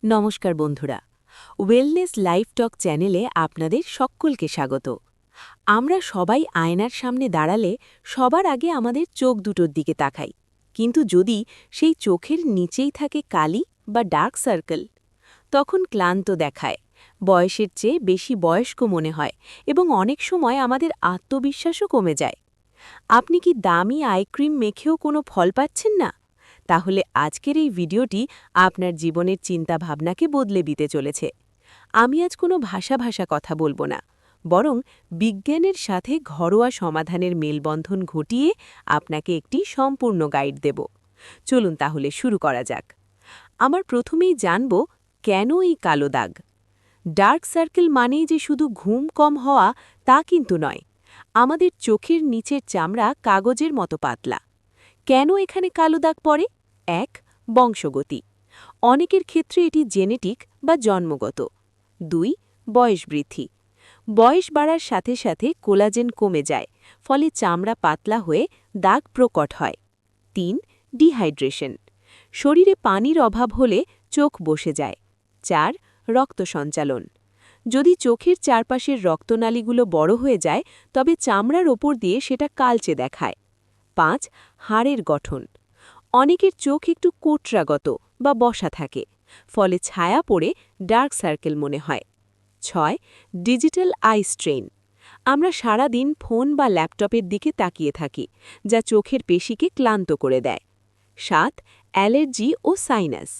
নমস্কার বন্ধুরা, wellness life টক চ্যানেলে আপনাদের সকলকে স্বাগত। আমরা সবাই আয়নার সামনে দাঁড়ালে সবার আগে আমাদের চোখ দুটোর দিকে তাকাই, কিন্তু যদি সেই চোখের নিচেই থাকে কালি বা ডার্ক সার্কেল, তখন ক্লান্ত দেখায়, বয়সের চেয়ে বেশি বয়স্ক মনে হয় এবং অনেক সময় আমাদের আত্মবিশ্বাসও কমে যায়। আপনি কি দামি আই ক্রিম মেখেও কোনো ফল পাচ্ছেন না? তাহলে আজকের এই ভিডিওটি আপনার জীবনের চিন্তাভাবনাকে বদলে দিতে চলেছে। আমি আজ কোনো ভাষা কথা বলবো না, বরং বিজ্ঞানের সাথে ঘরোয়া সমাধানের মেলবন্ধন ঘটিয়ে আপনাকে একটি সম্পূর্ণ গাইড দেব। চলুন তাহলে শুরু করা যাক। আমার প্রথমেই জানব, কেন এই কালো দাগ? ডার্ক সার্কেল মানেই যে শুধু ঘুম কম হওয়া তা কিন্তু নয়। আমাদের চোখের নিচের চামড়া কাগজের মতো পাতলা। কেন এখানে কালো দাগ পড়ে? ১. বংশগতি। অনেকের ক্ষেত্রে এটি জেনেটিক বা জন্মগত। ২. বয়স বৃদ্ধি। বয়স বাড়ার সাথে সাথে কোলাজেন কমে যায়, ফলে চামড়া পাতলা হয়ে দাগ প্রকট হয়। ৩. ডিহাইড্রেশন। শরীরে পানির অভাব হলে চোখ বসে যায়। ৪. রক্ত সঞ্চালন। যদি চোখের চারপাশের রক্তনালীগুলো বড় হয়ে যায়, তবে চামড়ার ওপর দিয়ে সেটা কালচে দেখায়। ৫. হাড়ের গঠন। অনেকের চোখ একটু কোটরাগত বা বসা থাকে, ফলে ছায়া পড়ে ডার্ক সার্কেল মনে হয়। ৬. Digital I strain. আমরা সারা দিন ফোন বা ল্যাপটপের দিকে তাকিয়ে থাকি, যা চোখের পেশিকে ক্লান্ত করে দেয়। ৭. অ্যালার্জি ও সাইনাস।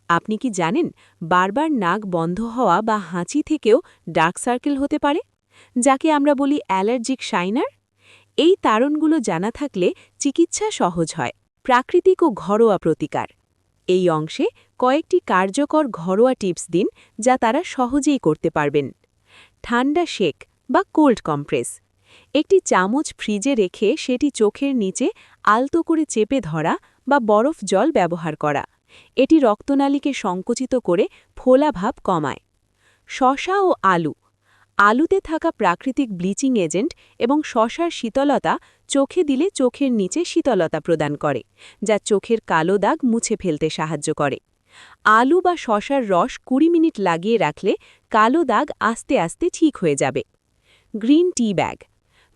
আপনি কি জানেন, বারবার নাক বন্ধ হওয়া বা হাঁচি থেকেও ডার্ক সার্কেল হতে পারে, যাকে আমরা বলি অ্যালার্জিক সাইনার? এই তারণগুলো জানা থাকলে চিকিৎসা সহজ হয়। প্রাকৃতিক ও ঘরোয়া প্রতিকার। এই অংশে কয়েকটি কার্যকর ঘরোয়া টিপস দিন, যা তারা সহজেই করতে পারবেন। ঠান্ডা শেক বা কোল্ড কম্প্রেস। একটি চামচ ফ্রিজে রেখে সেটি চোখের নিচে আলতো করে চেপে ধরা বা বরফ জল ব্যবহার করা। এটি রক্তনালীকে সংকুচিত করে ফোলা ভাব কমায়। শসা ও আলু। আলুতে থাকা প্রাকৃতিক ব্লিচিং এজেন্ট এবং শসার শীতলতা চোখে দিলে চোখের নিচে শীতলতা প্রদান করে, যা চোখের কালো দাগ মুছে ফেলতে সাহায্য করে। আলু বা শসার রস ২০ মিনিট লাগিয়ে রাখলে কালো দাগ আস্তে আস্তে ঠিক হয়ে যাবে। Green tea bag.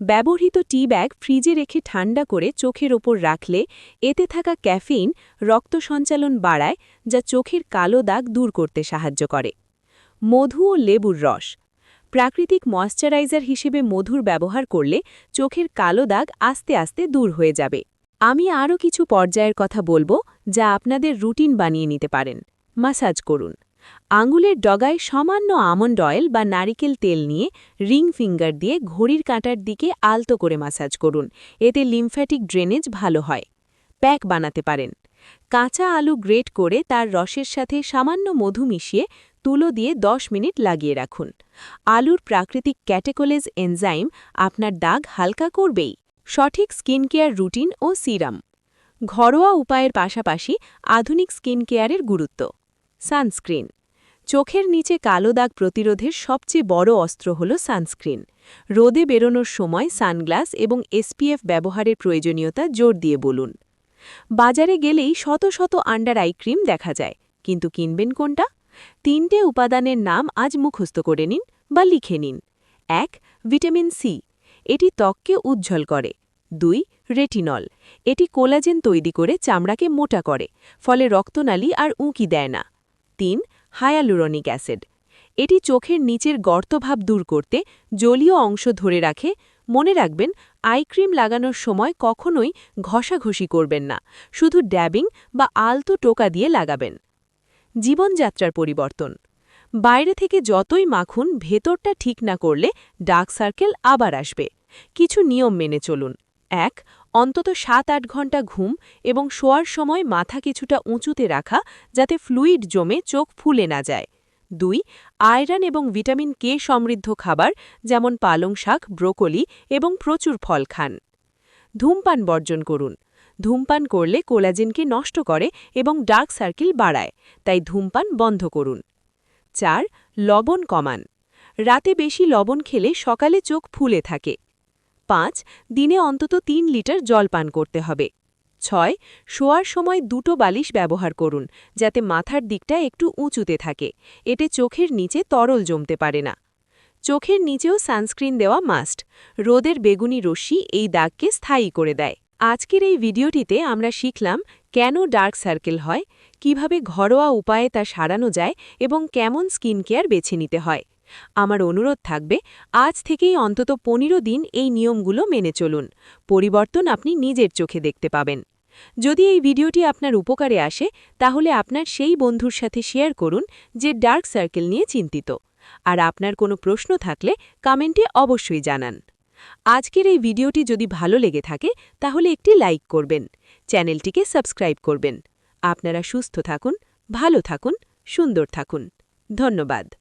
ব্যবহৃত টি ব্যাগ ফ্রিজে রেখে ঠান্ডা করে চোখের ওপর রাখলে এতে থাকা ক্যাফেইন রক্ত সঞ্চালন বাড়ায়, যা চোখের কালো দাগ দূর করতে সাহায্য করে। মধু ও লেবুর রস। প্রাকৃতিক ময়েশ্চারাইজার হিসেবে মধুর ব্যবহার করলে চোখের কালো দাগ আস্তে আস্তে দূর হয়ে যাবে। আমি আরও কিছু পর্যায়ের কথা বলবো, যা আপনাদের রুটিন বানিয়ে নিতে পারেন। মাসাজ করুন। আঙুলের ডগায় সামান্য আমন্ড অয়েল বা নারিকেল তেল নিয়ে রিং ফিঙ্গার দিয়ে ঘড়ির কাঁটার দিকে আলতো করে মাসাজ করুন। এতে লিম্ফ্যাটিক ড্রেনেজ ভালো হয়। প্যাক বানাতে পারেন। কাঁচা আলু গ্রেট করে তার রসের সাথে সামান্য মধু মিশিয়ে তুলো দিয়ে ১০ মিনিট লাগিয়ে রাখুন। আলুর প্রাকৃতিক ক্যাটেকোলেজ এনজাইম আপনার দাগ হালকা করবেই। সঠিক স্কিন কেয়ার রুটিন ও সিরাম। ঘরোয়া উপায়ের পাশাপাশি আধুনিক স্কিন কেয়ারের গুরুত্ব। সানস্ক্রিন। চোখের নিচে কালো দাগ প্রতিরোধের সবচেয়ে বড় অস্ত্র হল সানস্ক্রিন। রোদে বেরোনোর সময় সানগ্লাস এবং এসপিএফ ব্যবহারের প্রয়োজনীয়তা জোর দিয়ে বলুন। বাজারে গেলেই শত শত আন্ডার আই ক্রিম দেখা যায়, কিন্তু কিনবেন কোনটা? ৩টে উপাদানের নাম আজ মুখস্থ করে নিন বা লিখে নিন। ১. Vitamin C. এটি ত্বককে উজ্জ্বল করে। ২. রেটিনল। এটি কোলাজেন তৈরি করে চামড়াকে মোটা করে, ফলে রক্তনালী আর উঁকি দেয় না। ৩. Hyaluronic acid. এটি চোখের নিচের গর্তভাব দূর করতে জলীয় অংশ ধরে রাখে। মনে রাখবেন, আই ক্রিম লাগানোর সময় কখনোই ঘষাঘষি করবেন না, শুধু ড্যাবিং বা আলতো টোকা দিয়ে লাগাবেন। জীবনযাত্রার পরিবর্তন। বাইরে থেকে যতই মাখুন, ভেতরটা ঠিক না করলে ডার্ক সার্কেল আবার আসবে। কিছু নিয়ম মেনে চলুন। ১. অন্তত ৭-৮ ঘন্টা ঘুম এবং শোয়ার সময় মাথা কিছুটা উঁচুতে রাখা, যাতে ফ্লুইড জমে চোখ ফুলে না যায়। ২. আয়রন এবং ভিটামিন কে সমৃদ্ধ খাবার, যেমন পালং শাক, ব্রোকলি এবং প্রচুর ফল খান। ধূমপান বর্জন করুন। ধূমপান করলে কোলাজেনকে নষ্ট করে এবং ডার্ক সার্কেল বাড়ায়, তাই ধূমপান বন্ধ করুন। ৪. লবণ কমান। রাতে বেশি লবণ খেলে সকালে চোখ ফুলে থাকে। ৫. দিনে অন্তত ৩ লিটার জল পান করতে হবে। 6. শোয়ার সময় দুটো বালিশ ব্যবহার করুন যাতে মাথার দিকটা একটু উঁচুতে থাকে। এতে চোখের নিচে তরল জমতে পারে না। চোখের নিচেও সানস্ক্রিন দেওয়া মাস্ট। রোদের বেগুনি রশ্মি এই দাগকে স্থায়ী করে দেয়। আজকের এই ভিডিওটিতে আমরা শিখলাম কেন ডার্ক সার্কেল হয়, কিভাবে ঘরোয়া উপায়ে তা সারানো যায় এবং কেমন স্কিন কেয়ার বেছে নিতে হয়। আমার অনুরোধ থাকবে, আজ থেকেই অন্তত 15 দিন এই নিয়মগুলো মেনে চলুন। পরিবর্তন আপনি নিজের চোখে দেখতে পাবেন। যদি এই ভিডিওটি আপনার উপকারে আসে তাহলে আপনার সেই বন্ধুর সাথে শেয়ার করুন যে ডার্ক সার্কেল নিয়ে চিন্তিত। আর আপনার কোনো প্রশ্ন থাকলে কমেন্টে অবশ্যই জানান। আজকের এই ভিডিওটি যদি ভালো লেগে থাকে তাহলে একটি লাইক করবেন, চ্যানেলটিকে সাবস্ক্রাইব করবেন। আপনারা সুস্থ থাকুন, ভালো থাকুন, সুন্দর থাকুন। ধন্যবাদ।